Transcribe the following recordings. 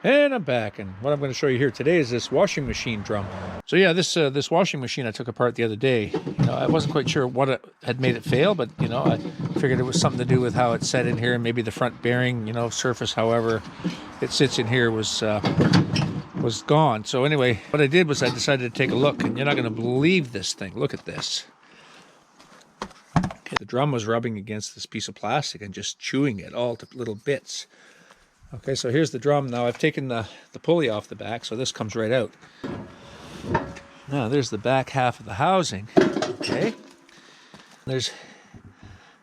And I'm back, and what I'm going to show you here today is this washing machine drum. So yeah, this washing machine I took apart the other day. You know, I wasn't quite sure what had made it fail, but you know, I figured it was something to do with how it's set in here, and maybe the front bearing, you know, surface, however it sits in here, was gone. So anyway, what I did was I decided to take a look, and you're not going to believe this thing. Look at this. Okay, the drum was rubbing against this piece of plastic and just chewing it all to little bits. Okay, so here's the drum. Now I've taken the pulley off the back, so this comes right out. Now there's the back half of the housing. Okay, there's,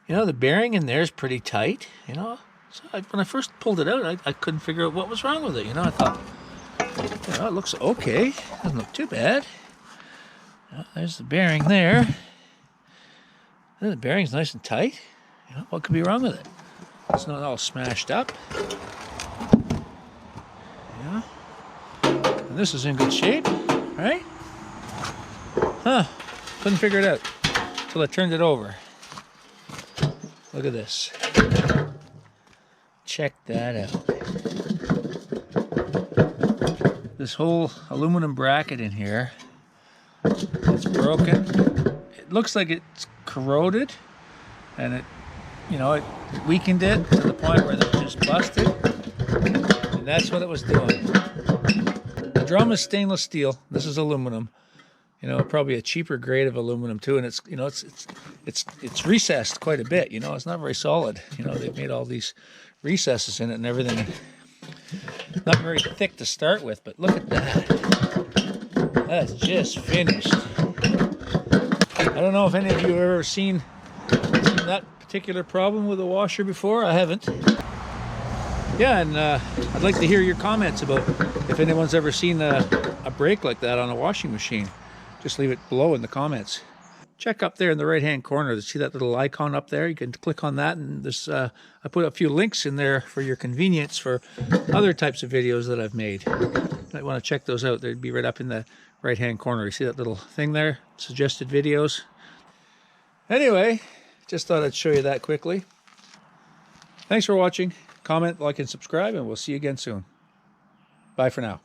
you know, the bearing in there is pretty tight, you know. So when I first pulled it out, I couldn't figure out what was wrong with it, you know. I thought, you know, it looks okay, doesn't look too bad. There's the bearing there. The bearing's nice and tight. You know, what could be wrong with it? It's not all smashed up. Yeah. And this is in good shape, right? Huh. Couldn't figure it out until I turned it over. Look at this. Check that out. This whole aluminum bracket in here, it's broken. It looks like it's corroded, and it, you know, it weakened it to the point where it just busted, and that's what it was doing. The drum is stainless steel. This is aluminum. You know, probably a cheaper grade of aluminum too, and it's, you know, it's recessed quite a bit. You know, it's not very solid. You know, they've made all these recesses in it and everything. Not very thick to start with, but look at that. That's just finished. I don't know if any of you have ever seen that particular problem with a washer before. I haven't. Yeah, and I'd like to hear your comments about if anyone's ever seen a break like that on a washing machine. Just leave it below in the comments. Check up there in the right hand corner. See that little icon up there? You can click on that, and this I put a few links in there for your convenience for other types of videos that I've made. You might want to check those out. They'd be right up in the right hand corner. You see that little thing there? Suggested videos. Anyway, just thought I'd show you that quickly. Thanks for watching. Comment, like, and subscribe, and we'll see you again soon. Bye for now.